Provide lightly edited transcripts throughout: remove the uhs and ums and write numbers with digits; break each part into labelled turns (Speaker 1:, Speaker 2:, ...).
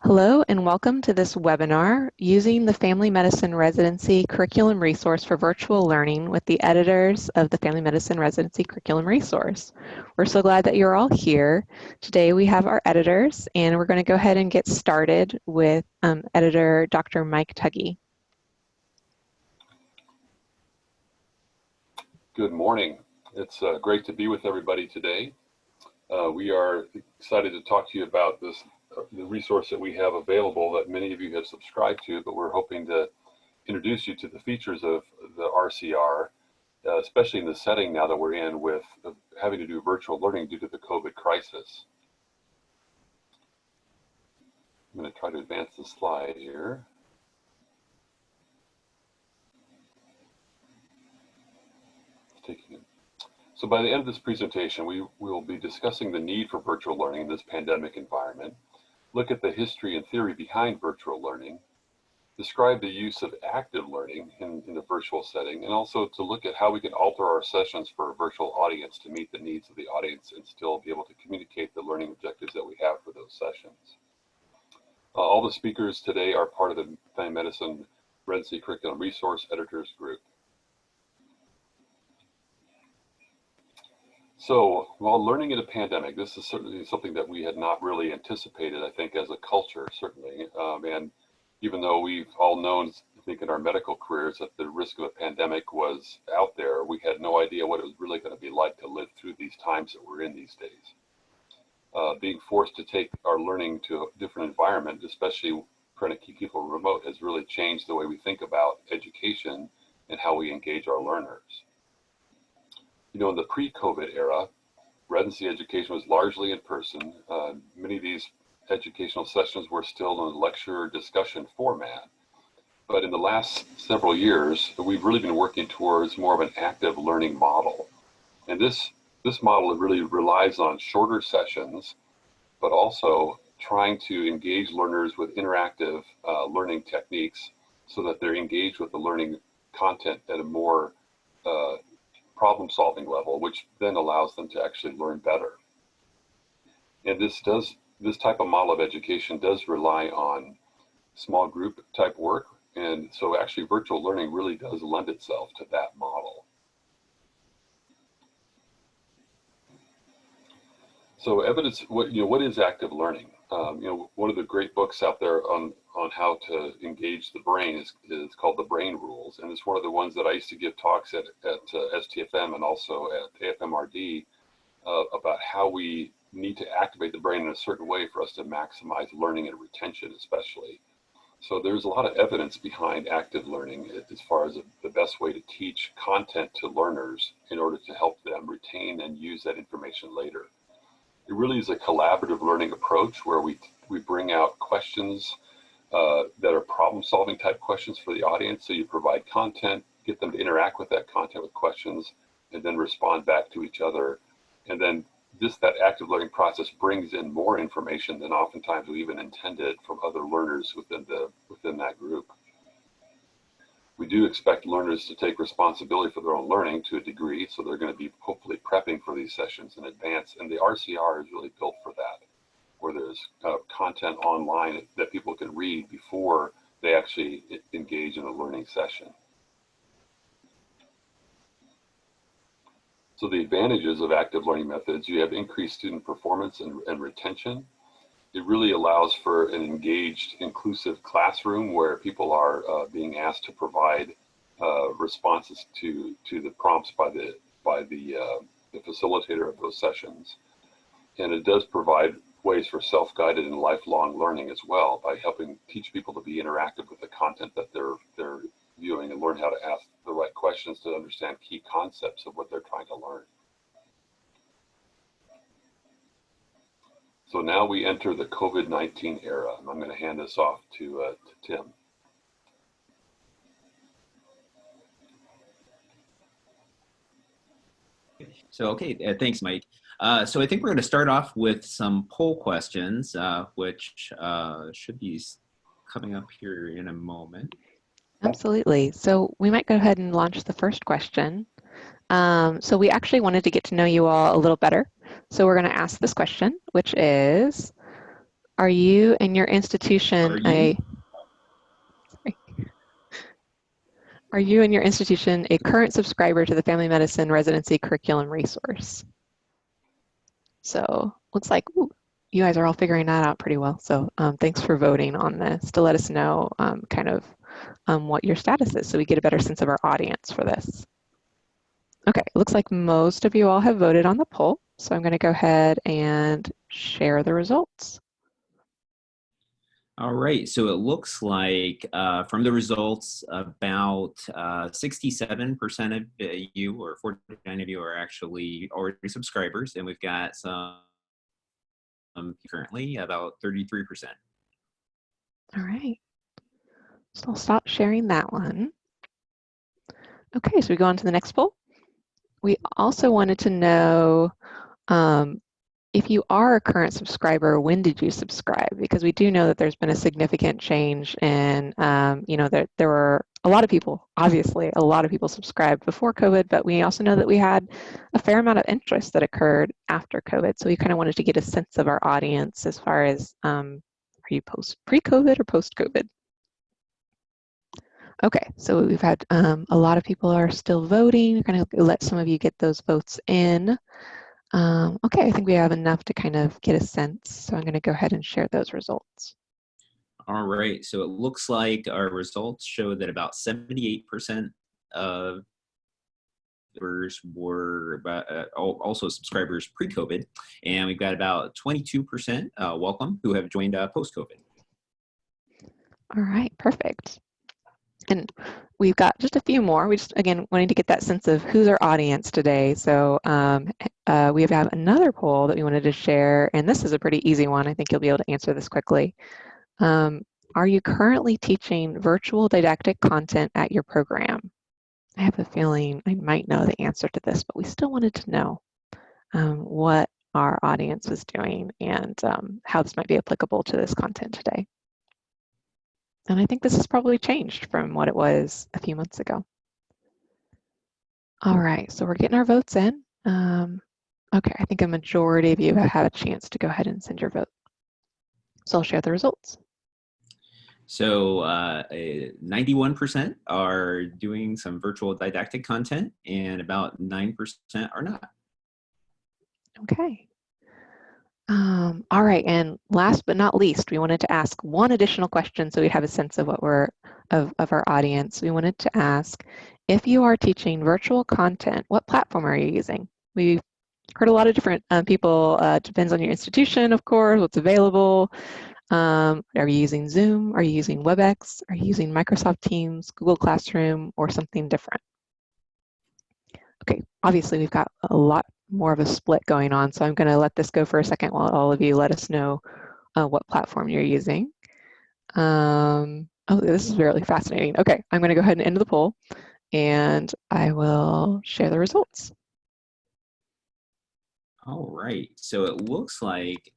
Speaker 1: Hello and welcome to this webinar, Using the Family Medicine Residency Curriculum Resource for Virtual Learning with the editors of the Family Medicine Residency Curriculum Resource. We're so glad that you're all here. Today we have our editors and we're going to go ahead and get started with editor Dr. Mike Tuggy.
Speaker 2: Good morning. It's great to be with everybody today. We are excited to talk to you about the resource that we have available that many of you have subscribed to, but we're hoping to introduce you to the features of the RCR, especially in the setting now that we're in with having to do virtual learning due to the COVID crisis. I'm going to try to advance the slide here. So by the end of this presentation, we will be discussing the need for virtual learning in this pandemic environment, look at the history and theory behind virtual learning, describe the use of active learning in the virtual setting, and also to look at how we can alter our sessions for a virtual audience to meet the needs of the audience and still be able to communicate the learning objectives that we have for those sessions. All the speakers today are part of the Family Medicine Residency Curriculum Resource Editors Group. So while learning in a pandemic, this is certainly something that we had not really anticipated, I think, as a culture, certainly. And even though we've all known, I think, in our medical careers that the risk of a pandemic was out there, we had no idea what it was really going to be like to live through these times that we're in these days. Being forced to take our learning to a different environment, especially trying to keep people remote, has really changed the way we think about education and how we engage our learners. You know, in the pre-COVID era, residency education was largely in person. Many of these educational sessions were still in a lecture discussion format. But in the last several years, we've really been working towards more of an active learning model. And this model really relies on shorter sessions, but also trying to engage learners with interactive learning techniques so that they're engaged with the learning content at a more problem-solving level, which then allows them to actually learn better. And this type of model of education does rely on small group type work, and so actually virtual learning really does lend itself to that model. So evidence, what is active learning? One of the great books out there on how to engage the brain is called The Brain Rules, and it's one of the ones that I used to give talks at STFM and also at AFMRD about how we need to activate the brain in a certain way for us to maximize learning and retention especially. So there's a lot of evidence behind active learning as far as the best way to teach content to learners in order to help them retain and use that information later. It really is a collaborative learning approach where we bring out questions that are problem-solving type questions for the audience. So you provide content, get them to interact with that content with questions, and then respond back to each other. And then that active learning process brings in more information than oftentimes we even intended from other learners within that group. We do expect learners to take responsibility for their own learning to a degree, so they're going to be hopefully prepping for these sessions in advance. And the RCR is really built for that, where there's content online that people can read before they actually engage in a learning session. So the advantages of active learning methods: you have increased student performance and retention. It really allows for an engaged, inclusive classroom where people are being asked to provide responses to the prompts by the facilitator of those sessions. And it does provide ways for self-guided and lifelong learning as well, by helping teach people to be interactive with the content that they're viewing and learn how to ask the right questions to understand key concepts of what they're trying to learn. So now we enter the COVID-19 era, and I'm going to hand this off to Tim.
Speaker 3: So, okay, thanks, Mike. So I think we're going to start off with some poll questions, which should be coming up here in a moment.
Speaker 1: Absolutely. So we might go ahead and launch the first question. So we actually wanted to get to know you all a little better. So we're going to ask this question, which is, Are you and your institution Are you and your institution a current subscriber to the Family Medicine Residency Curriculum Resource? So looks like you guys are all figuring that out pretty well. So thanks for voting on this to let us know what your status is so we get a better sense of our audience for this. Okay, it looks like most of you all have voted on the poll. So I'm going to go ahead and share the results.
Speaker 3: All right, so it looks like from the results, about 67% of you, or 49 of you, are actually already subscribers, and we've got some currently about 33%.
Speaker 1: All right, so I'll stop sharing that one. Okay, so we go on to the next poll. We also wanted to know if you are a current subscriber, when did you subscribe? Because we do know that there's been a significant change in, there were a lot of people, obviously, a lot of people subscribed before COVID, but we also know that we had a fair amount of interest that occurred after COVID. So we kind of wanted to get a sense of our audience as far as, are you pre-COVID or post-COVID? Okay, so we've had a lot of people are still voting. We're going to let some of you get those votes in. Okay, I think we have enough to kind of get a sense. So I'm going to go ahead and share those results.
Speaker 3: All right, so it looks like our results show that about 78% of subscribers were also subscribers pre-COVID, and we've got about 22% welcome who have joined post-COVID.
Speaker 1: All right, perfect. And we've got just a few more. We just, again, wanting to get that sense of who's our audience today. So we have another poll that we wanted to share, and this is a pretty easy one. I think you'll be able to answer this quickly. Are you currently teaching virtual didactic content at your program? I have a feeling I might know the answer to this, but we still wanted to know what our audience was doing and how this might be applicable to this content today. And I think this has probably changed from what it was a few months ago. All right, so we're getting our votes in. Okay, I think a majority of you have had a chance to go ahead and send your vote. So I'll share the results.
Speaker 3: So 91% are doing some virtual didactic content, and about 9% are not.
Speaker 1: Okay. All right, and last but not least, we wanted to ask one additional question so we'd have a sense of what of our audience. We wanted to ask, if you are teaching virtual content, what platform are you using? We've heard a lot of different people, depends on your institution, of course, what's available. Are you using Zoom? Are you using WebEx? Are you using Microsoft Teams, Google Classroom, or something different? Okay, obviously we've got a lot more of a split going on, so I'm going to let this go for a second while all of you let us know what platform you're using. Oh, this is really fascinating. Okay, I'm going to go ahead and end the poll, and I will share the results.
Speaker 3: All right, so it looks like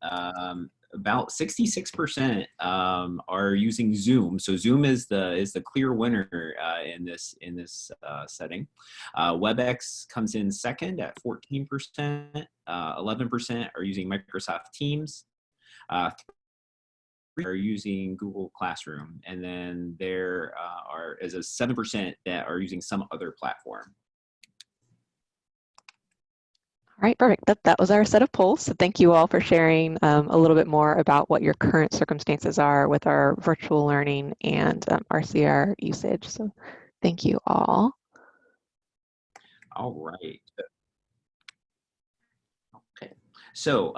Speaker 3: about 66% are using Zoom. So Zoom is the clear winner in this setting. WebEx comes in second at 14%. 11% are using Microsoft Teams. 3% are using Google Classroom, and then there is a 7% that are using some other platform.
Speaker 1: All right, perfect. That was our set of polls. So thank you all for sharing a little bit more about what your current circumstances are with our virtual learning and RCR usage. So thank you all.
Speaker 3: All right. Okay. So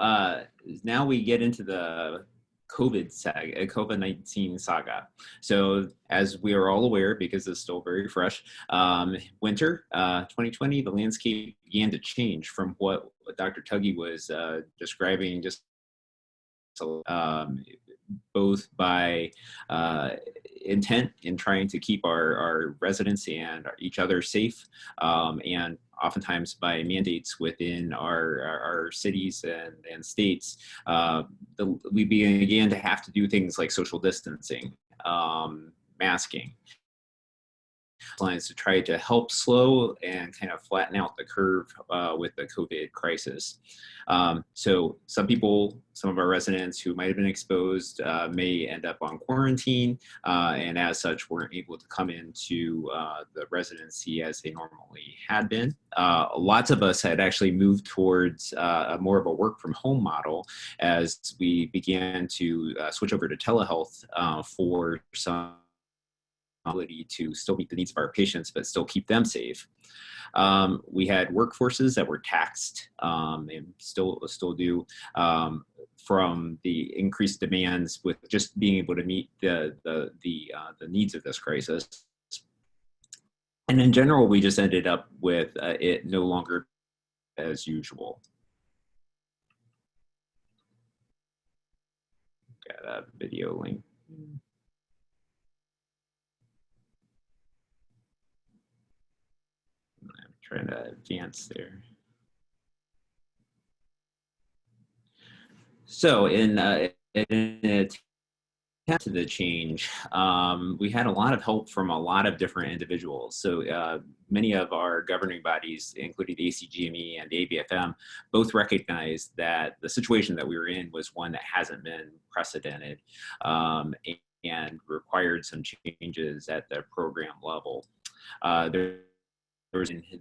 Speaker 3: now we get into the COVID-19 saga. So as we are all aware, because it's still very fresh, winter 2020, the landscape began to change from what Dr. Tuggy was describing, just both by intent in trying to keep our residents and each other safe, and oftentimes by mandates within our cities and states. We began to have to do things like social distancing, masking. lines to try to help slow and kind of flatten out the curve with the COVID crisis. So some people, some of our residents who might have been exposed may end up on quarantine, and as such weren't able to come into the residency as they normally had been. Lots of us had actually moved towards more of a work from home model as we began to switch over to telehealth for some ability to still meet the needs of our patients, but still keep them safe. We had workforces that were taxed and still do from the increased demands with just being able to meet the needs of this crisis. And in general, we just ended up with it no longer as usual. Got a video link. Trying to advance there. So in an attempt to the change, we had a lot of help from a lot of different individuals. So many of our governing bodies, including the ACGME and the ABFM, both recognized that the situation that we were in was one that hasn't been precedented and required some changes at the program level.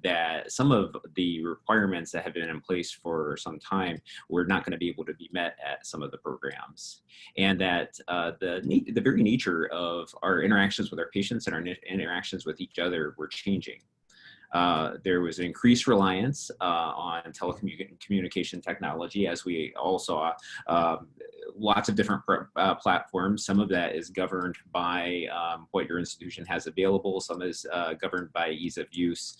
Speaker 3: That some of the requirements that have been in place for some time were not going to be able to be met at some of the programs, and that the very nature of our interactions with our patients and our interactions with each other were changing. There was an increased reliance on telecommunication technology, as we all saw. Lots of different platforms. Some of that is governed by what your institution has available. Some is governed by ease of use.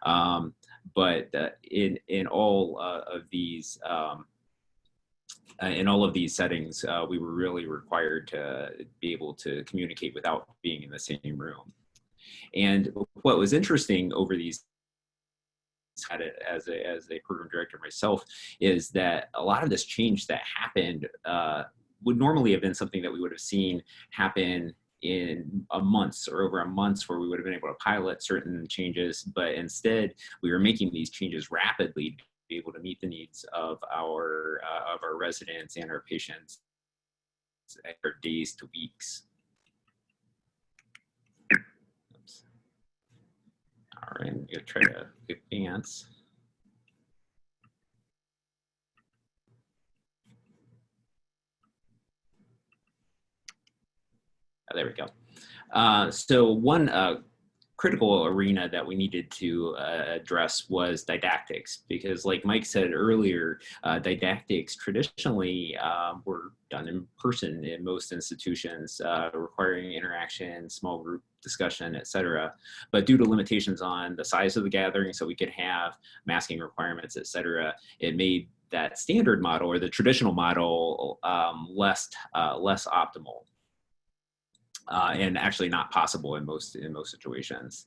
Speaker 3: But in all of these settings, we were really required to be able to communicate without being in the same room. And what was interesting over these, as a program director myself, is that a lot of this change that happened would normally have been something that we would have seen happen in a month or over a month, where we would have been able to pilot certain changes, but instead we were making these changes rapidly to be able to meet the needs of our residents and our patients for days to weeks. All right, I'm gonna try to advance. Oh, there we go. So one critical arena that we needed to address was didactics, because like Mike said earlier, didactics traditionally were done in person in most institutions, requiring interaction, small group discussion, etc. But due to limitations on the size of the gathering, so we could have masking requirements, etc., it made that standard model, or the traditional model, less optimal. And actually not possible in most situations.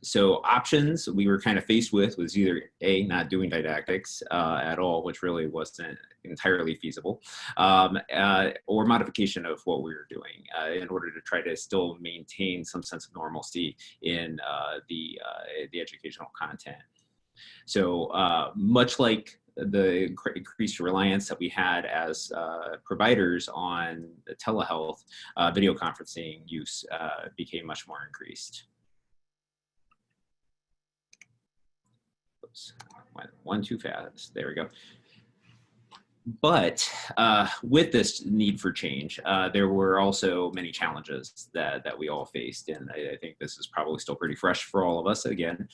Speaker 3: So options we were kind of faced with was either A, not doing didactics at all, which really wasn't entirely feasible, or modification of what we were doing in order to try to still maintain some sense of normalcy in the educational content. So much like the increased reliance that we had as providers on the telehealth, video conferencing use became much more increased. Oops, went one too fast. There we go. But with this need for change, there were also many challenges that we all faced, and I think this is probably still pretty fresh for all of us. Again,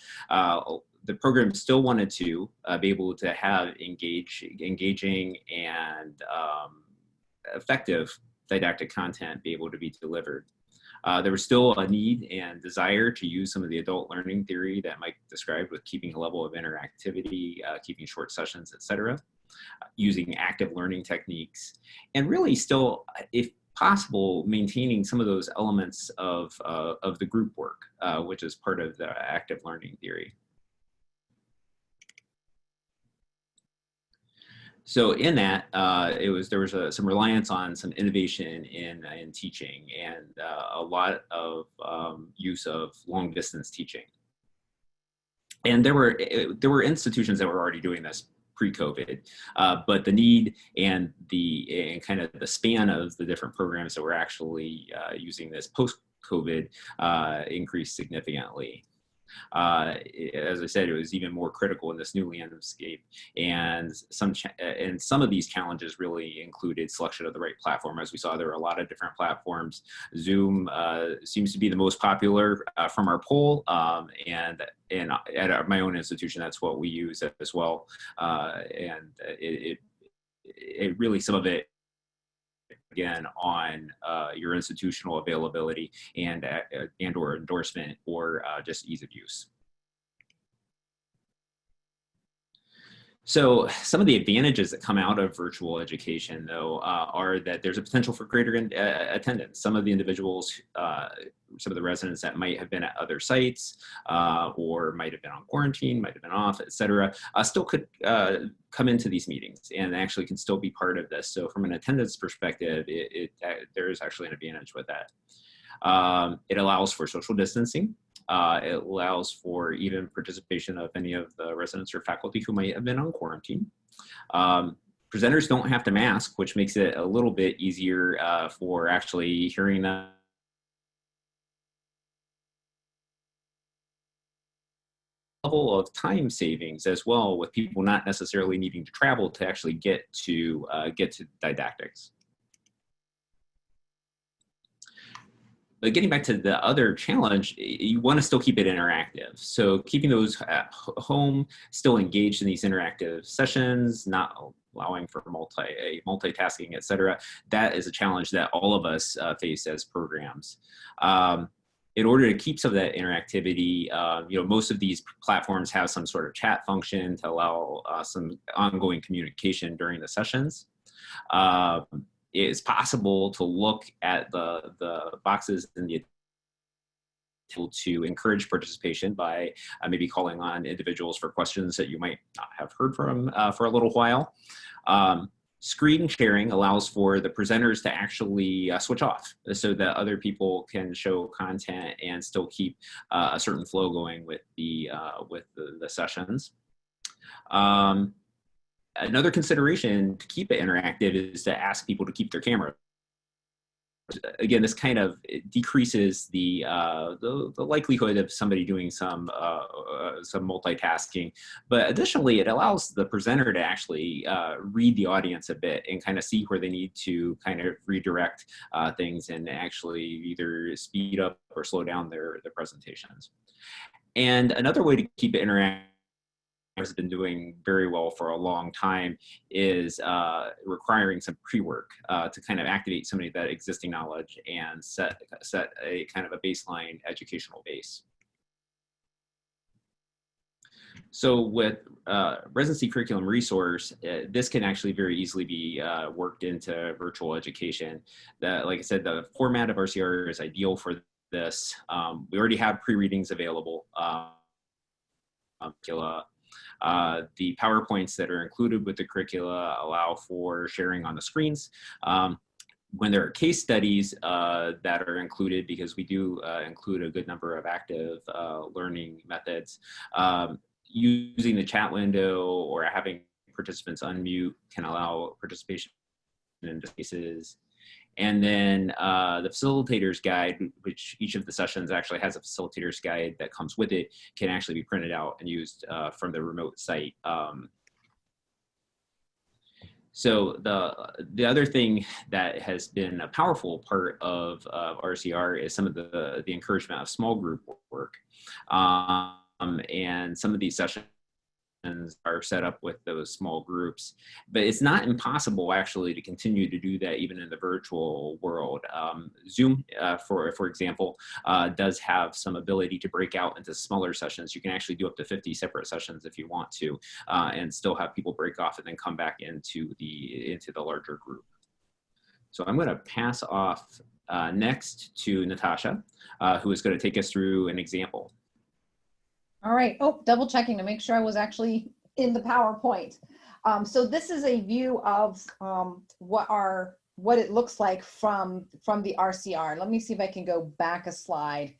Speaker 3: the program still wanted to be able to have engaging and effective didactic content be able to be delivered. There was still a need and desire to use some of the adult learning theory that Mike described, with keeping a level of interactivity, keeping short sessions, etc., using active learning techniques, and really still, if possible, maintaining some of those elements of the group work, which is part of the active learning theory. So in that, there was some reliance on some innovation in teaching, and a lot of use of long distance teaching. And there were institutions that were already doing this pre-COVID, but the need and kind of the span of the different programs that were actually using this post-COVID increased significantly. As I said, it was even more critical in this new landscape, and some of these challenges really included selection of the right platform. As we saw, there were a lot of different platforms. Zoom seems to be the most popular from our poll, and at my own institution, that's what we use as well. And it really, some of it, again, on your institutional availability and or endorsement, or just ease of use. So some of the advantages that come out of virtual education, though, are that there's a potential for greater attendance. Some of the individuals, some of the residents that might have been at other sites or might have been on quarantine, might have been off, et cetera, still could come into these meetings and actually can still be part of this. So from an attendance perspective, there is actually an advantage with that. It allows for social distancing. It allows for even participation of any of the residents or faculty who might have been on quarantine. Presenters don't have to mask, which makes it a little bit easier for actually hearing them. Level of time savings as well, with people not necessarily needing to travel to actually get to didactics. But getting back to the other challenge, you want to still keep it interactive. So keeping those at home, still engaged in these interactive sessions, not allowing for multitasking, et cetera, that is a challenge that all of us face as programs. In order to keep some of that interactivity, most of these platforms have some sort of chat function to allow some ongoing communication during the sessions. It's possible to look at the boxes in the to encourage participation by maybe calling on individuals for questions that you might not have heard from for a little while. Screen sharing allows for the presenters to actually switch off so that other people can show content and still keep a certain flow going with the sessions. Another consideration to keep it interactive is to ask people to keep their camera. Again, this kind of decreases the likelihood of somebody doing some multitasking, but additionally, it allows the presenter to actually read the audience a bit and kind of see where they need to kind of redirect things and actually either speed up or slow down their presentations. And another way to keep it interactive, has been doing very well for a long time, is requiring some pre-work to kind of activate some of that existing knowledge and set a kind of a baseline educational base. So with Residency Curriculum Resource, this can actually very easily be worked into virtual education. Like I said, the format of RCR is ideal for this. We already have pre-readings available. The PowerPoints that are included with the curricula allow for sharing on the screens. When there are case studies that are included, because we do include a good number of active learning methods, using the chat window or having participants unmute can allow participation in cases. And then the facilitator's guide, which each of the sessions actually has a facilitator's guide that comes with it, can actually be printed out and used from the remote site. So the other thing that has been a powerful part of RCR is some of the encouragement of small group work. And some of these sessions are set up with those small groups, but it's not impossible actually to continue to do that even in the virtual world. Zoom, for example, does have some ability to break out into smaller sessions. You can actually do up to 50 separate sessions if you want to, and still have people break off and then come back into the larger group. So I'm going to pass off next to Natascha, who is going to take us through an example.
Speaker 4: All right. Oh, double checking to make sure I was actually in the PowerPoint. So this is a view of what it looks like from the RCR. Let me see if I can go back a slide.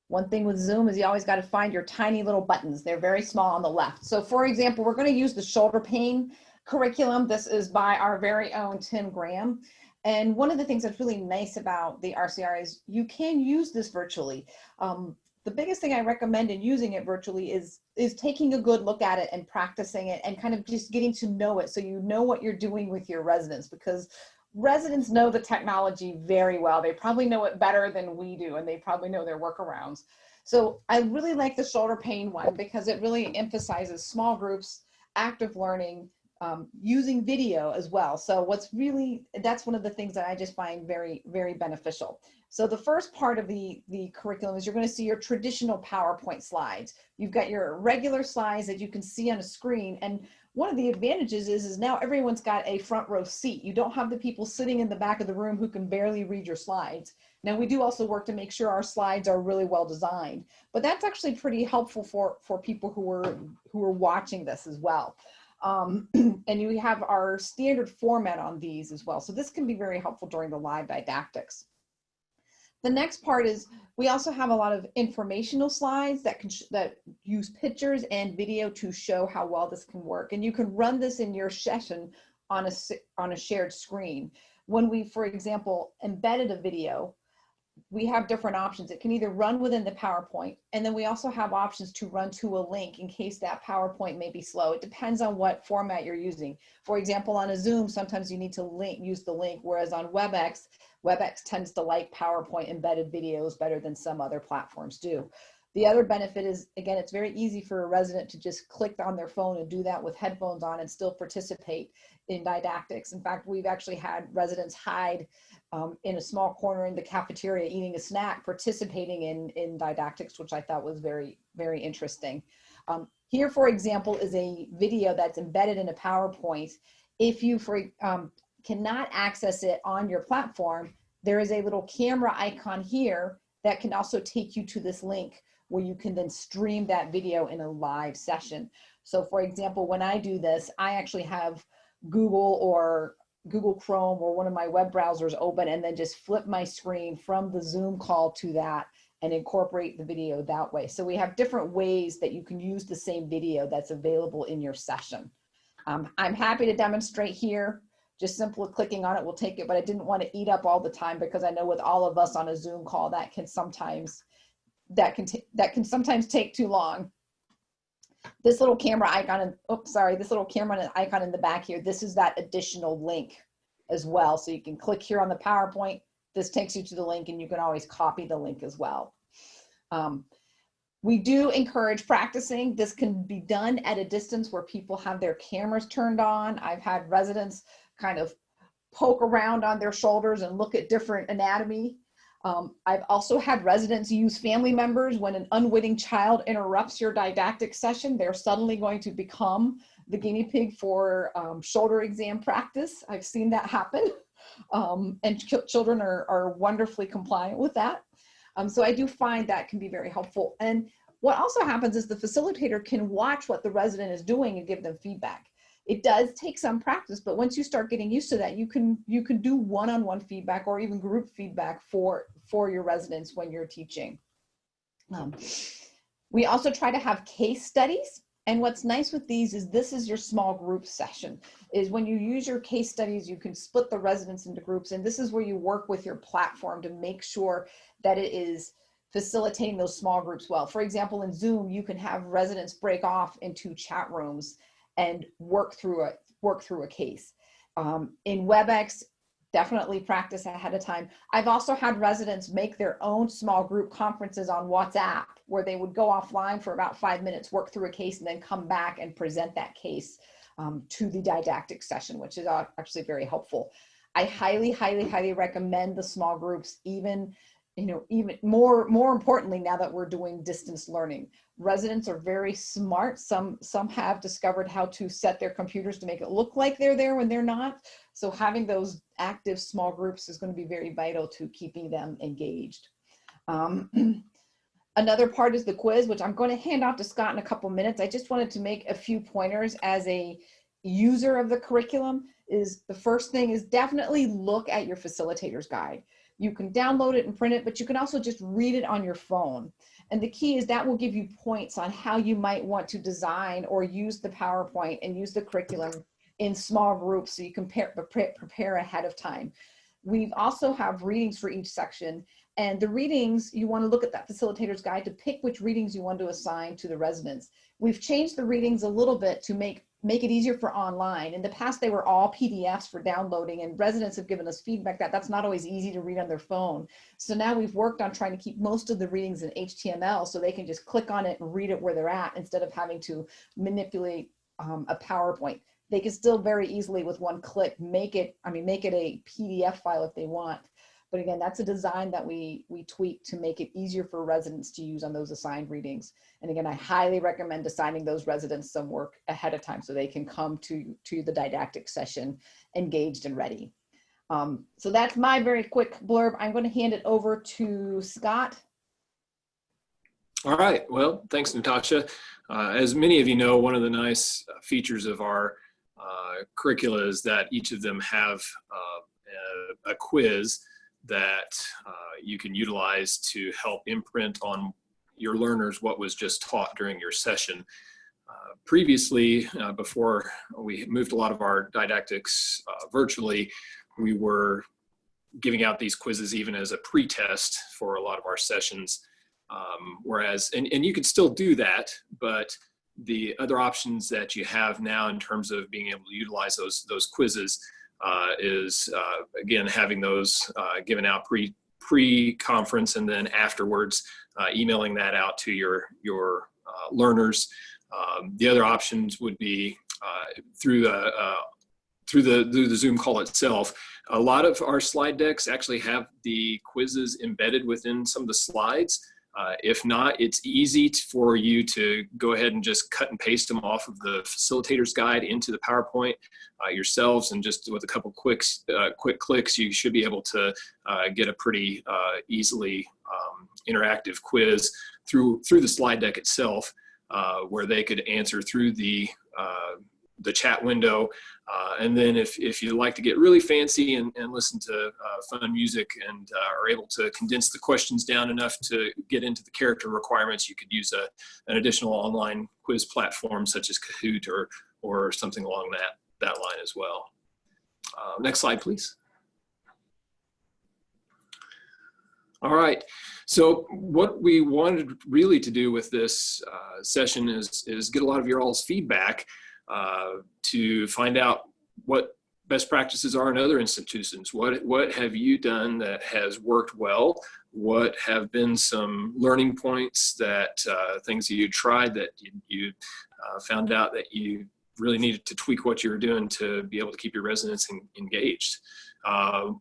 Speaker 4: One thing with Zoom is you always got to find your tiny little buttons. They're very small on the left. So for example, we're going to use the shoulder pain curriculum. This is by our very own Tim Graham. And one of the things that's really nice about the RCR is you can use this virtually. The biggest thing I recommend in using it virtually is taking a good look at it and practicing it and kind of just getting to know it so you know what you're doing with your residents, because residents know the technology very well. They probably know it better than we do, and they probably know their workarounds. So I really like the shoulder pain one because it really emphasizes small groups, active learning, using video as well. So that's one of the things that I just find very, very beneficial. So the first part of the curriculum is you're going to see your traditional PowerPoint slides. You've got your regular slides that you can see on a screen. And one of the advantages is now everyone's got a front row seat. You don't have the people sitting in the back of the room who can barely read your slides. Now we do also work to make sure our slides are really well designed, but that's actually pretty helpful for people who are watching this as well. And you have our standard format on these as well. So this can be very helpful during the live didactics. The next part is we also have a lot of informational slides that use pictures and video to show how well this can work. And you can run this in your session on a shared screen. When we, for example, embedded a video, we have different options. It can either run within the PowerPoint, and then we also have options to run to a link in case that PowerPoint may be slow. It depends on what format you're using. For example, on a Zoom, sometimes you need to use the link, whereas on WebEx tends to like PowerPoint embedded videos better than some other platforms do. The other benefit is, again, it's very easy for a resident to just click on their phone and do that with headphones on and still participate in didactics. In fact, we've actually had residents hide in a small corner in the cafeteria eating a snack, participating in didactics, which I thought was very, very interesting. Here, for example, is a video that's embedded in a PowerPoint. If you cannot access it on your platform, there is a little camera icon here that can also take you to this link where you can then stream that video in a live session. So for example, when I do this, I actually have Google Chrome or one of my web browsers open and then just flip my screen from the Zoom call to that and incorporate the video that way. So we have different ways that you can use the same video that's available in your session. I'm happy to demonstrate here. Just simply clicking on it will take it, but I didn't want to eat up all the time because I know with all of us on a Zoom call that can sometimes take too long. This little camera icon, this little camera icon in the back here, this is that additional link as well. So you can click here on the PowerPoint. This takes you to the link and you can always copy the link as well. We do encourage practicing. This can be done at a distance where people have their cameras turned on. I've had residents kind of poke around on their shoulders and look at different anatomy. I've also had residents use family members. When an unwitting child interrupts your didactic session, they're suddenly going to become the guinea pig for shoulder exam practice. I've seen that happen. And children are wonderfully compliant with that. So I do find that can be very helpful. And what also happens is the facilitator can watch what the resident is doing and give them feedback. It does take some practice, but once you start getting used to that, you can do one-on-one feedback or even group feedback for your residents when you're teaching. We also try to have case studies. And what's nice with these is this is your small group session. Is when you use your case studies, you can split the residents into groups. And this is where you work with your platform to make sure that it is facilitating those small groups well. For example, in Zoom, you can have residents break off into chat rooms and work through a case. In WebEx, definitely practice ahead of time. I've also had residents make their own small group conferences on WhatsApp where they would go offline for about 5 minutes, work through a case, and then come back and present that case to the didactic session, which is actually very helpful. I highly, highly, highly recommend the small groups, even more importantly, now that we're doing distance learning. Residents are very smart. Some have discovered how to set their computers to make it look like they're there when they're not. So having those active small groups is going to be very vital to keeping them engaged. Another part is the quiz, which I'm going to hand off to Scott in a couple minutes. I just wanted to make a few pointers as a user of the curriculum. Is the first thing is definitely look at your facilitator's guide. You can download it and print it, but you can also just read it on your phone. And the key is that will give you points on how you might want to design or use the PowerPoint and use the curriculum in small groups so you can prepare ahead of time. We also have readings for each section, and the readings, you want to look at that facilitator's guide to pick which readings you want to assign to the residents. We've changed the readings a little bit to make it easier for online. In the past, they were all PDFs for downloading, and residents have given us feedback that that's not always easy to read on their phone. So now we've worked on trying to keep most of the readings in HTML so they can just click on it and read it where they're at instead of having to manipulate a PowerPoint. They can still very easily with one click make it a PDF file if they want. But again, that's a design that we tweak to make it easier for residents to use on those assigned readings. And again, I highly recommend assigning those residents some work ahead of time so they can come to the didactic session engaged and ready. So that's my very quick blurb. I'm going to hand it over to Scott.
Speaker 5: All right, well, thanks, Natascha. As many of you know, one of the nice features of our curricula is that each of them have a quiz that you can utilize to help imprint on your learners what was just taught during your session. Previously, before we moved a lot of our didactics virtually, we were giving out these quizzes even as a pre-test for a lot of our sessions. Whereas, and you can still do that, but the other options that you have now in terms of being able to utilize those quizzes is again having those given out pre-conference and then afterwards emailing that out to your learners. The other options would be through the Zoom call itself. A lot of our slide decks actually have the quizzes embedded within some of the slides. If not, it's easy for you to go ahead and just cut and paste them off of the facilitator's guide into the PowerPoint yourselves, and just with a couple quick clicks, you should be able to get a pretty easily interactive quiz through the slide deck itself, where they could answer through the chat window. And then if you like to get really fancy and listen to fun music and are able to condense the questions down enough to get into the character requirements, you could use an additional online quiz platform such as Kahoot or something along that line as well. Next slide, please. All right, so what we wanted really to do with this session is get a lot of your all's feedback to find out what best practices are in other institutions. What have you done that has worked well? What have been some learning points that things that you tried that you found out that you really needed to tweak what you were doing to be able to keep your residents engaged?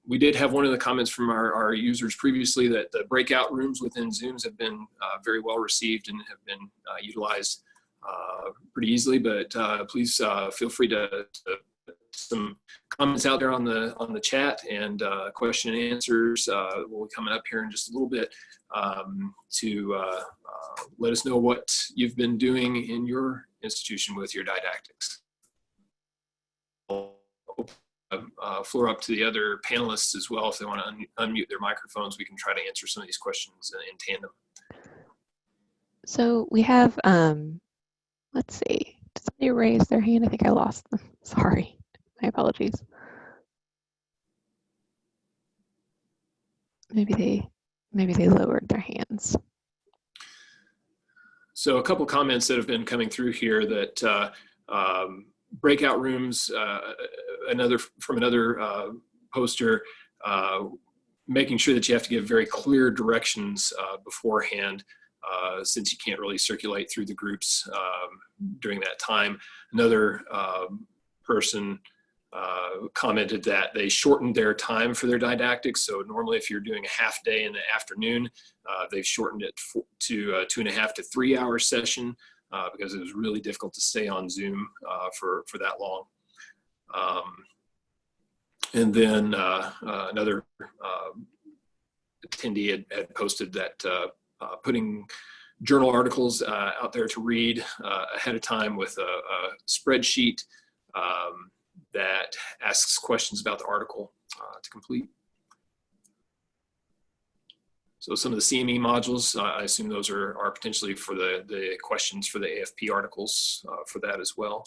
Speaker 5: We did have one of the comments from our users previously that the breakout rooms within Zooms have been very well received and have been utilized pretty easily, but please feel free to put some comments out there on the chat, and question and answers will be coming up here in just a little bit to let us know what you've been doing in your institution with your didactics. Floor up to the other panelists as well. If they want to unmute their microphones, we can try to answer some of these questions in tandem.
Speaker 1: So we have, let's see, did somebody raise their hand? I think I lost them. Sorry, my apologies. Maybe they lowered their hands.
Speaker 5: So a couple comments that have been coming through here that breakout rooms, from another poster, making sure that you have to give very clear directions beforehand, since you can't really circulate through the groups during that time. Another person commented that they shortened their time for their didactics. So normally if you're doing a half day in the afternoon, they've shortened it to a 2.5 to 3 hour session because it was really difficult to stay on Zoom for that long. And then another attendee had posted that putting journal articles out there to read ahead of time with a spreadsheet that asks questions about the article to complete. So some of the CME modules, I assume those are potentially for the questions for the AFP articles for that as well.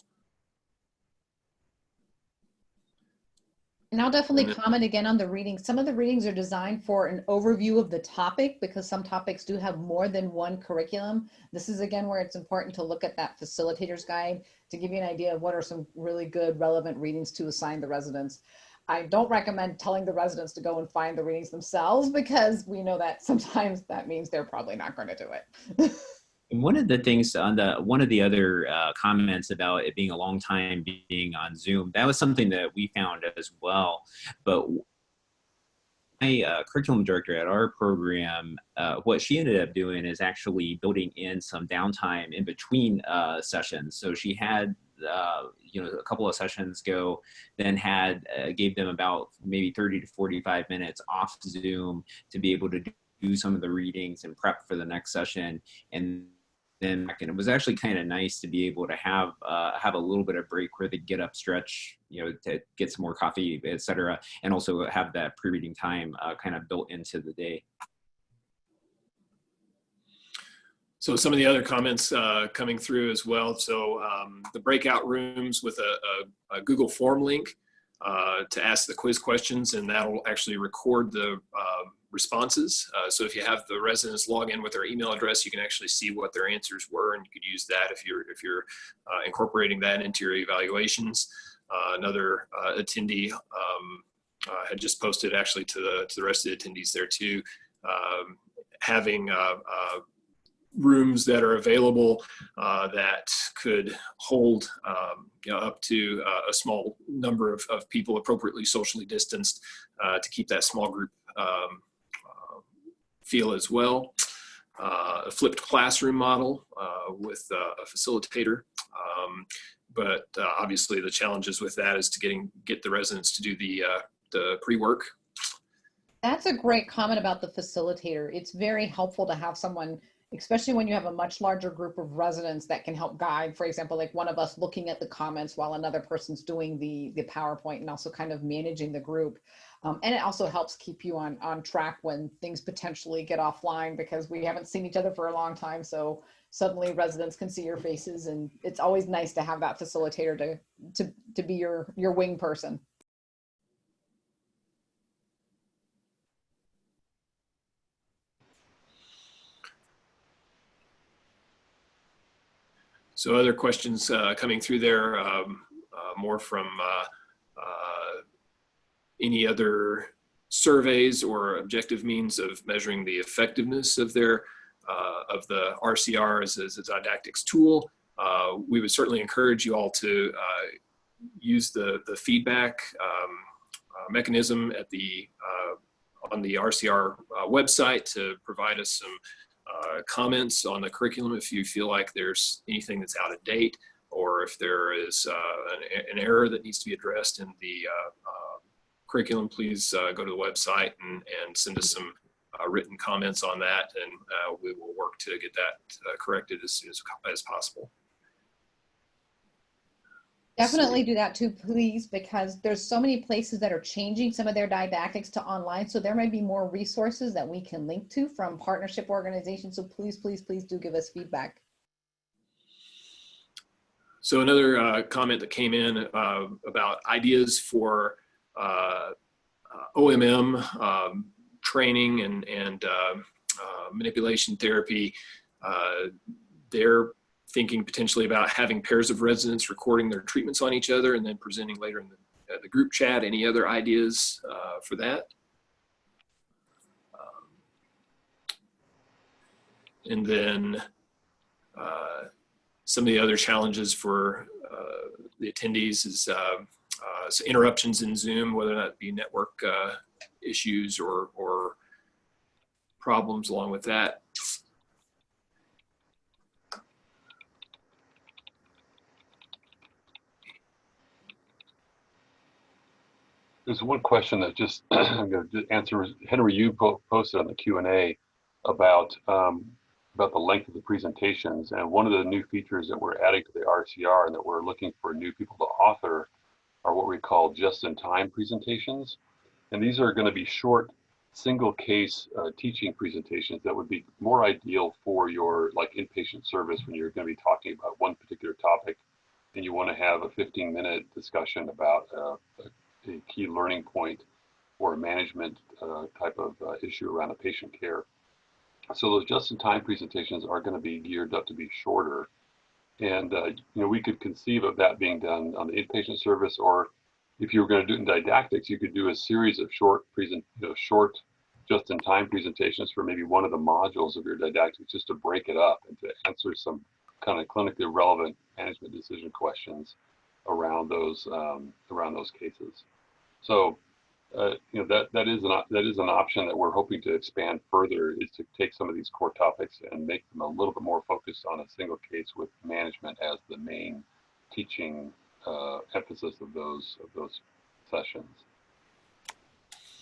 Speaker 4: And I'll definitely comment again on the readings. Some of the readings are designed for an overview of the topic because some topics do have more than one curriculum. This is again where it's important to look at that facilitator's guide to give you an idea of what are some really good relevant readings to assign the residents. I don't recommend telling the residents to go and find the readings themselves because we know that sometimes that means they're probably not going to do it.
Speaker 3: And one of the things on one of the other comments about it being a long time being on Zoom, that was something that we found as well. But my curriculum director at our program, what she ended up doing is actually building in some downtime in between sessions. So she had a couple of sessions go, then gave them about maybe 30 to 45 minutes off Zoom to be able to do some of the readings and prep for the next session. And it was actually kind of nice to be able to have a little bit of break where they get up, stretch, to get some more coffee, etc., and also have that pre-reading time kind of built into the day.
Speaker 5: So some of the other comments coming through as well. So the breakout rooms with a Google form link to ask the quiz questions, and that'll actually record the responses. So if you have the residents log in with their email address, you can actually see what their answers were, and you could use that if you're incorporating that into your evaluations. Another attendee had just posted actually to the rest of the attendees there too, having rooms that are available that could hold up to a small number of people appropriately socially distanced to keep that small group feel as well. A flipped classroom model with a facilitator. But obviously the challenges with that is to get the residents to do the pre-work.
Speaker 4: That's a great comment about the facilitator. It's very helpful to have someone, especially when you have a much larger group of residents, that can help guide, for example, like one of us looking at the comments while another person's doing the PowerPoint and also kind of managing the group. And it also helps keep you on track when things potentially get offline because we haven't seen each other for a long time. So suddenly residents can see your faces, and it's always nice to have that facilitator to be your wing person.
Speaker 5: So other questions coming through there, more from any other surveys or objective means of measuring the effectiveness of the RCR as a didactics tool. We would certainly encourage you all to use the feedback mechanism at on the RCR website to provide us some comments on the curriculum if you feel like there's anything that's out of date, or if there is an error that needs to be addressed in the curriculum. Please go to the website and send us some written comments on that, and we will work to get that corrected as soon as possible.
Speaker 4: Definitely do that too, please, because there's so many places that are changing some of their didactics to online. So there might be more resources that we can link to from partnership organizations. So please, please, please do give us feedback.
Speaker 5: So another comment that came in about ideas for OMM training and manipulation therapy. They're thinking potentially about having pairs of residents recording their treatments on each other and then presenting later in the group chat. Any other ideas for that? And then some of the other challenges for the attendees is so interruptions in Zoom, whether that be network issues or problems along with that.
Speaker 2: There's one question that just I'm going to answer. Henry, you posted on the Q&A about the length of the presentations. And one of the new features that we're adding to the RCR and that we're looking for new people to author are what we call just-in-time presentations. And these are going to be short, single case teaching presentations that would be more ideal for your like inpatient service when you're going to be talking about one particular topic and you want to have a 15-minute discussion about a key learning point or a management type of issue around a patient care. So those just-in-time presentations are going to be geared up to be shorter. And we could conceive of that being done on the inpatient service, or if you were going to do it in didactics, you could do a series of short just-in-time presentations for maybe one of the modules of your didactics, just to break it up and to answer some kind of clinically relevant management decision questions around those cases. So that is an option that we're hoping to expand further, is to take some of these core topics and make them a little bit more focused on a single case with management as the main teaching emphasis of those sessions.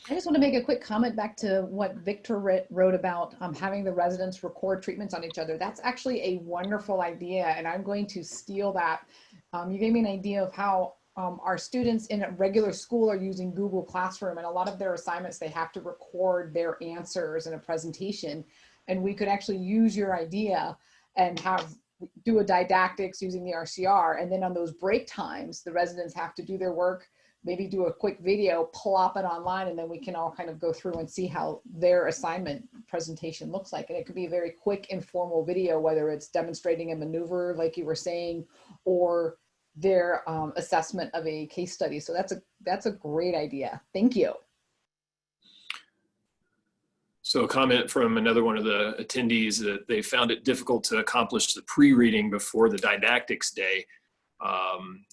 Speaker 4: I just want to make a quick comment back to what Victor wrote about having the residents record treatments on each other. That's actually a wonderful idea, and I'm going to steal that. You gave me an idea of how our students in a regular school are using Google Classroom, and a lot of their assignments, they have to record their answers in a presentation. And we could actually use your idea and do a didactics using the RCR. And then on those break times, the residents have to do their work, maybe do a quick video, plop it online, and then we can all kind of go through and see how their assignment presentation looks like. And it could be a very quick, informal video, whether it's demonstrating a maneuver, like you were saying, or their assessment of a case study. So that's a great idea. Thank you.
Speaker 5: So a comment from another one of the attendees that they found it difficult to accomplish the pre-reading before the didactics day.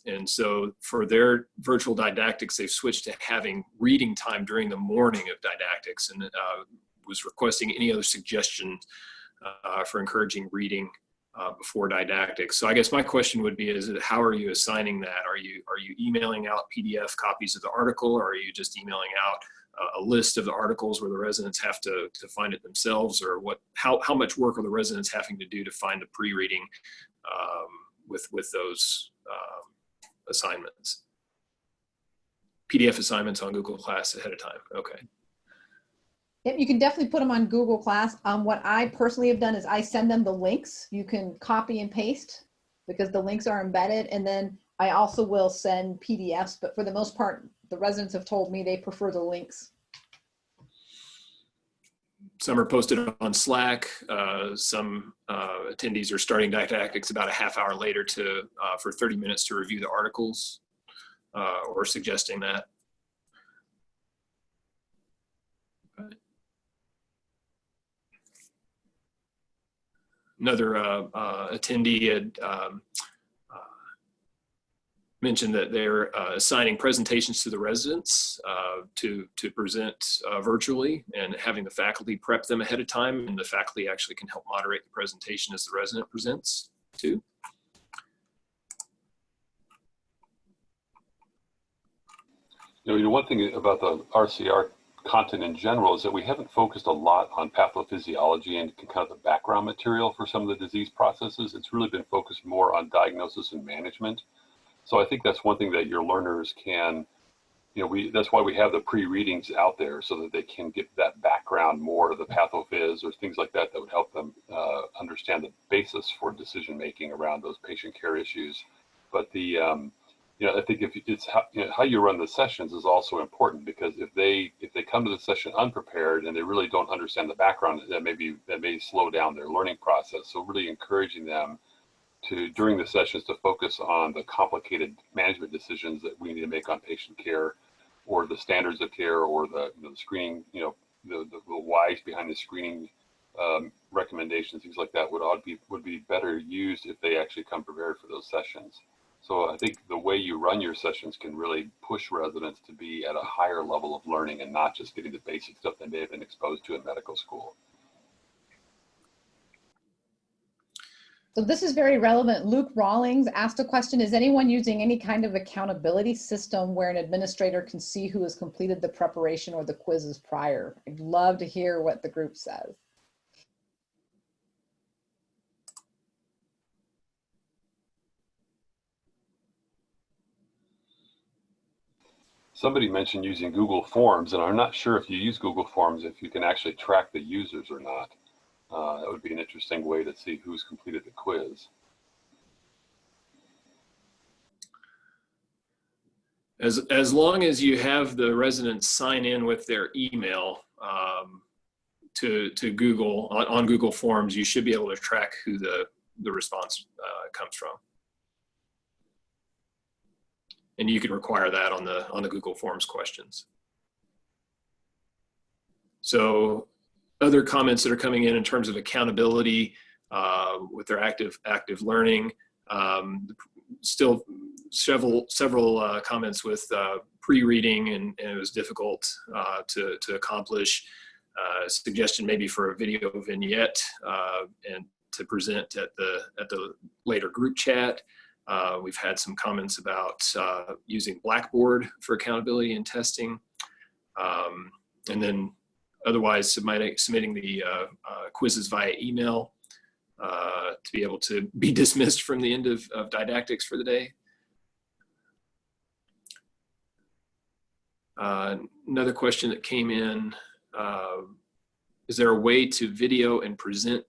Speaker 5: And so for their virtual didactics, they've switched to having reading time during the morning of didactics, and was requesting any other suggestions for encouraging reading before didactics. So I guess my question would be, how are you assigning that? Are you emailing out PDF copies of the article, or are you just emailing out a list of the articles where the residents have to find it themselves, or how much work are the residents having to do to find the pre-reading with those assignments? PDF assignments on Google Class ahead of time. Okay.
Speaker 4: Yep, you can definitely put them on Google Class. What I personally have done is I send them the links. You can copy and paste because the links are embedded. And then I also will send PDFs, but for the most part, the residents have told me they prefer the links.
Speaker 5: Some are posted on Slack. Some attendees are starting didactics about a half hour later for 30 minutes to review the articles, or suggesting that. Another attendee had mentioned that they're assigning presentations to the residents to present virtually, and having the faculty prep them ahead of time, and the faculty actually can help moderate the presentation as the resident presents too.
Speaker 2: One thing about the RCR content in general is that we haven't focused a lot on pathophysiology and kind of the background material for some of the disease processes. It's really been focused more on diagnosis and management. So I think that's one thing that your learners can, that's why we have the pre-readings out there, so that they can get that background more of the pathophys or things like that would help them understand the basis for decision-making around those patient care issues. But I think if it's how you run the sessions is also important, because if they come to the session unprepared and they really don't understand the background, that may slow down their learning process. So really encouraging them to, during the sessions, to focus on the complicated management decisions that we need to make on patient care, or the standards of care, or the screening, the whys behind the screening recommendations, things like that would be better used if they actually come prepared for those sessions. So I think the way you run your sessions can really push residents to be at a higher level of learning, and not just getting the basic stuff they may have been exposed to in medical school.
Speaker 4: So this is very relevant. Luke Rawlings asked a question: is anyone using any kind of accountability system where an administrator can see who has completed the preparation or the quizzes prior? I'd love to hear what the group says.
Speaker 2: Somebody mentioned using Google Forms, and I'm not sure if you use Google Forms, if you can actually track the users or not. That would be an interesting way to see who's completed the quiz.
Speaker 5: As long as you have the residents sign in with their email to Google on Google Forms, you should be able to track who the response comes from. And you can require that on the Google Forms questions. So other comments that are coming in terms of accountability with their active learning, still several comments with pre-reading and it was difficult to accomplish. Suggestion maybe for a video vignette and to present at the later group chat. We've had some comments about using Blackboard for accountability and testing. And then otherwise submitting the quizzes via email to be able to be dismissed from the end of didactics for the day. Another question that came in, is there a way to video and present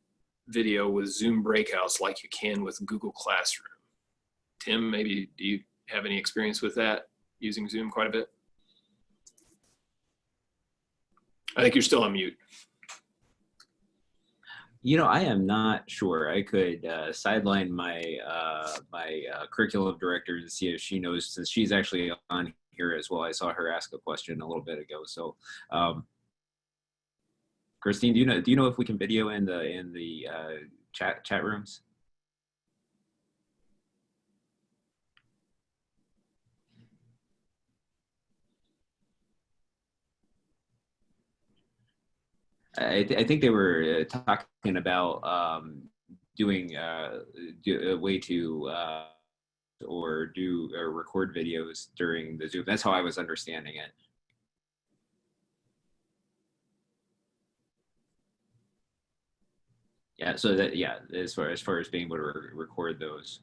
Speaker 5: video with Zoom breakouts like you can with Google Classroom? Tim, maybe do you have any experience with that, using Zoom quite a bit? I think you're still on mute.
Speaker 3: You know, I am not sure. I could sideline my curriculum director to see if she knows, since she's actually on here as well. I saw her ask a question a little bit ago. So, Christine, do you know if we can video in the chat rooms? I think they were talking about doing a way to or record videos during the Zoom. That's how I was understanding it. Yeah. So that, yeah, as far as being able to record those.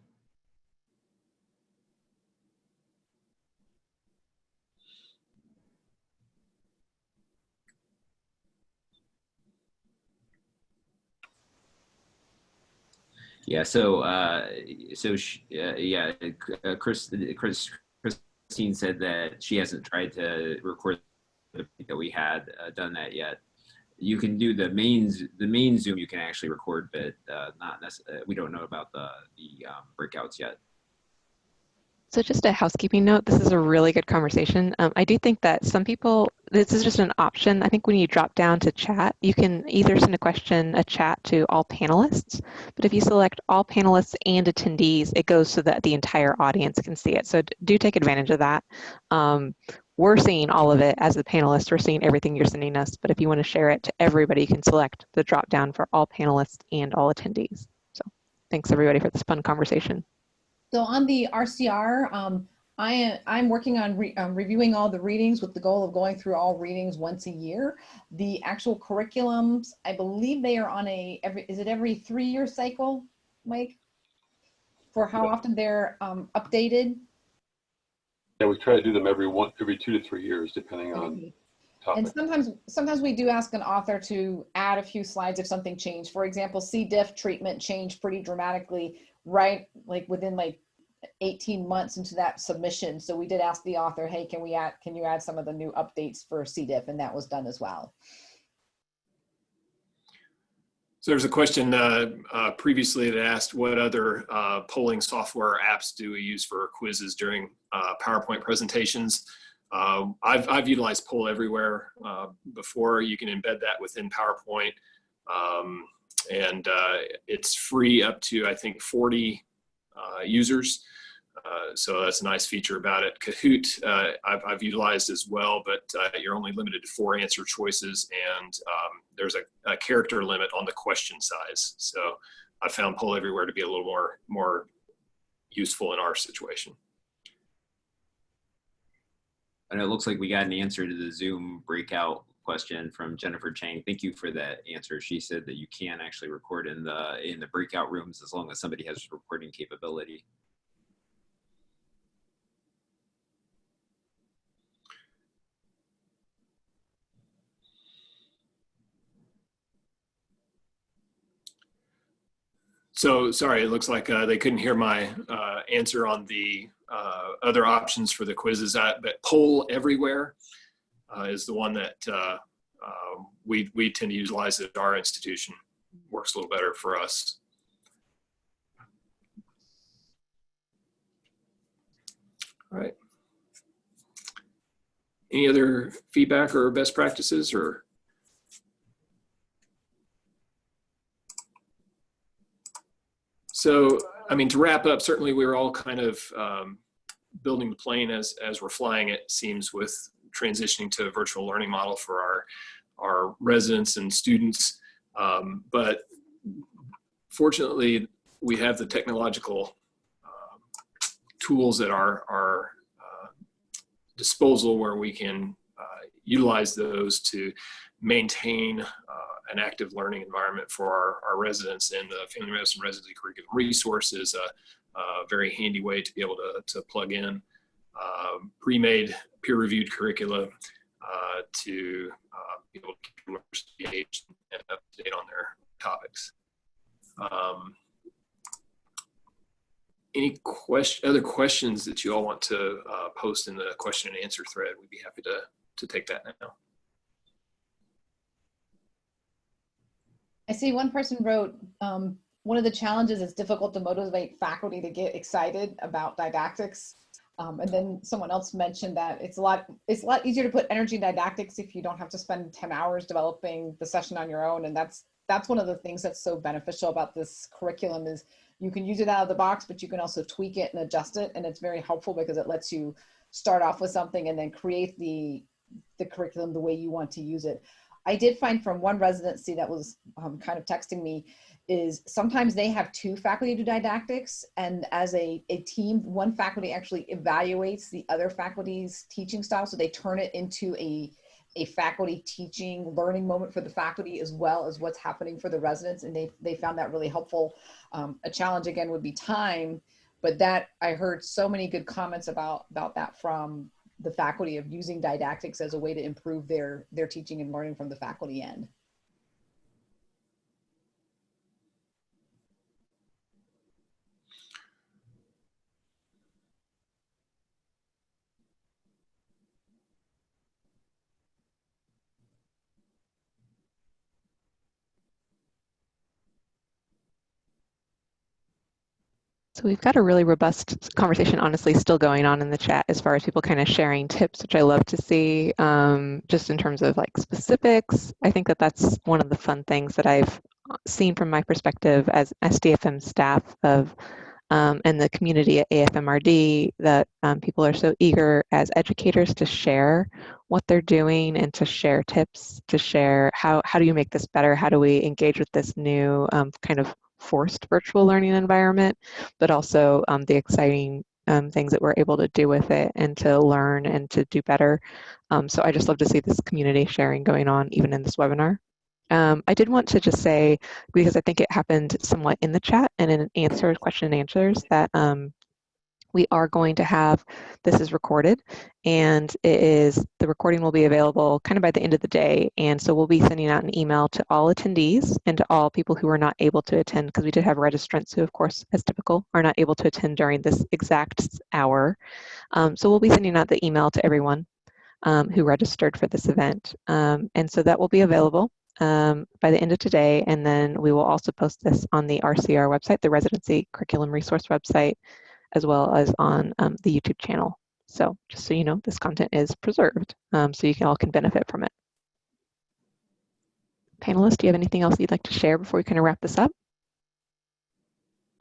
Speaker 3: Yeah, Christine said that she hasn't tried to record that we had done that yet. You can do the main Zoom. You can actually record, but not necessarily. We don't know about the breakouts yet.
Speaker 1: So just a housekeeping note, this is a really good conversation. I do think that some people, this is just an option. I think when you drop down to chat, you can either send a chat to all panelists, but if you select all panelists and attendees, it goes so that the entire audience can see it. So do take advantage of that. We're seeing all of it as the panelists. We're seeing everything you're sending us, but if you want to share it to everybody, you can select the drop down for all panelists and all attendees. So thanks everybody for this fun conversation.
Speaker 4: So on the RCR, I'm working on reviewing all the readings with the goal of going through all readings once a year. The actual curriculums, I believe they are on is it every 3-year cycle, Mike? For how often they're updated?
Speaker 2: Yeah, we try to do them every 2 to 3 years, depending on topic.
Speaker 4: And sometimes we do ask an author to add a few slides if something changed. For example, C. diff treatment changed pretty dramatically, right? Like within 18 months into that submission. So we did ask the author, hey, can you add some of the new updates for C. diff? And that was done as well.
Speaker 5: So there's a question previously that asked what other polling software apps do we use for quizzes during PowerPoint presentations. I've utilized Poll Everywhere before. You can embed that within PowerPoint. And it's free up to, I think, 40 users. So that's a nice feature about it. Kahoot, I've utilized as well, but you're only limited to 4 answer choices, and there's a character limit on the question size. So I found Poll Everywhere to be a little more useful in our situation.
Speaker 3: And it looks like we got an answer to the Zoom breakout question from Jennifer Chang. Thank you for that answer. She said that you can actually record in the breakout rooms as long as somebody has recording capability.
Speaker 5: So sorry, it looks like they couldn't hear my answer on the other options for the quizzes. But Poll Everywhere is the one that we tend to utilize at our institution. Works a little better for us. All right. Any other feedback or best practices or? So, I mean, to wrap up, certainly we were all kind of building the plane as we're flying, it seems, with transitioning to a virtual learning model for our residents and students. But fortunately, we have the technological tools at our disposal where we can utilize those to maintain an active learning environment for our residents, and the Family Medicine Residency Curriculum Resource is a very handy way to be able to plug in pre-made peer-reviewed curricula to be able to keep learners engaged and up to date on their topics. Any other questions that you all want to post in the question and answer thread? We'd be happy to take that now.
Speaker 4: I see one person wrote, one of the challenges is difficult to motivate faculty to get excited about didactics. And then someone else mentioned that it's a lot easier to put energy in didactics if you don't have to spend 10 hours developing the session on your own. And that's one of the things that's so beneficial about this curriculum is you can use it out of the box, but you can also tweak it and adjust it. And it's very helpful because it lets you start off with something and then create the curriculum the way you want to use it. I did find from one residency that was kind of texting me is sometimes they have two faculty do didactics, and as a team, one faculty actually evaluates the other faculty's teaching style. So they turn it into a faculty teaching learning moment for the faculty as well as what's happening for the residents. And they found that really helpful. A challenge again would be time, but that I heard so many good comments about that from the faculty of using didactics as a way to improve their teaching and learning from the faculty end.
Speaker 1: So we've got a really robust conversation, honestly, still going on in the chat as far as people kind of sharing tips, which I love to see, just in terms of like specifics. I think that that's one of the fun things that I've seen from my perspective as STFM staff of and the community at AFMRD, that people are so eager as educators to share what they're doing and to share tips, to share how do you make this better? How do we engage with this new kind of forced virtual learning environment, but also the exciting things that we're able to do with it and to learn and to do better. So I just love to see this community sharing going on even in this webinar. I did want to just say, because I think it happened somewhat in the chat and in question and answers, that we are going to have, this is recorded, and the recording will be available kind of by the end of the day. And so we'll be sending out an email to all attendees and to all people who are not able to attend, because we did have registrants who, of course, as typical, are not able to attend during this exact hour. So we'll be sending out the email to everyone who registered for this event. And so that will be available by the end of today. And then we will also post this on the RCR website, the Residency Curriculum Resource website, as well as on the YouTube channel. So just so you know, this content is preserved, so you all can benefit from it. Panelists, do you have anything else you'd like to share before we kind of wrap this up?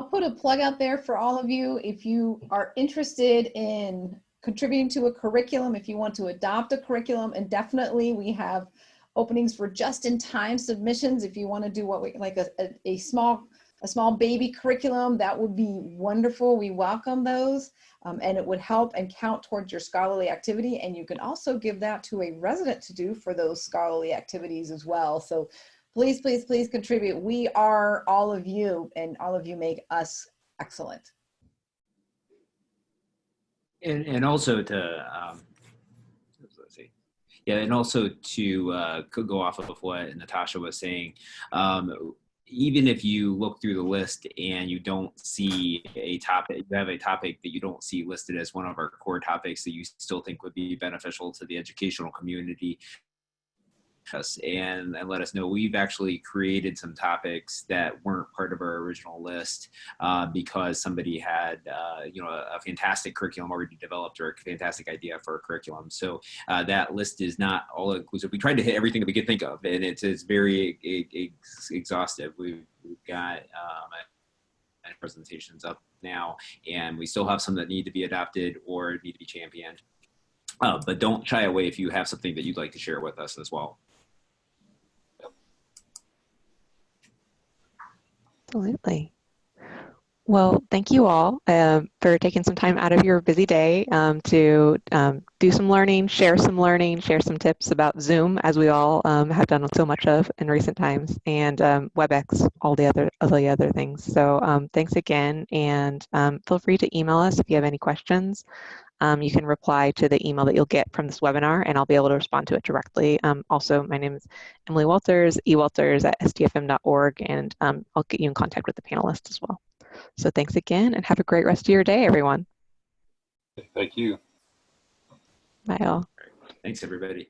Speaker 4: I'll put a plug out there for all of you. If you are interested in contributing to a curriculum, if you want to adopt a curriculum, and definitely we have openings for just-in-time submissions. If you want to do what we like a small baby curriculum, that would be wonderful. We welcome those, and it would help and count towards your scholarly activity. And you can also give that to a resident to do for those scholarly activities as well. So please, please, please contribute. We are all of you, and all of you make us excellent.
Speaker 3: And also to, let's see. Yeah, and also to go off of what Natascha was saying, even if you look through the list and you don't see a topic, you have a topic that you don't see listed as one of our core topics that you still think would be beneficial to the educational community, us and let us know. We've actually created some topics that weren't part of our original list because somebody had a fantastic curriculum already developed or a fantastic idea for a curriculum. So that list is not all inclusive. We tried to hit everything that we could think of, and it's very exhaustive. We've got presentations up now, and we still have some that need to be adopted or need to be championed. But don't shy away if you have something that you'd like to share with us as well.
Speaker 1: Absolutely. Well, thank you all for taking some time out of your busy day to do some learning, share some tips about Zoom, as we all have done so much of in recent times, and WebEx, all the other things. So thanks again, and feel free to email us if you have any questions. You can reply to the email that you'll get from this webinar, and I'll be able to respond to it directly. Also, my name is Emily Walters, ewalters@stfm.org, and I'll get you in contact with the panelists as well. So thanks again, and have a great rest of your day, everyone.
Speaker 2: Thank you.
Speaker 1: Bye all.
Speaker 3: Thanks, everybody.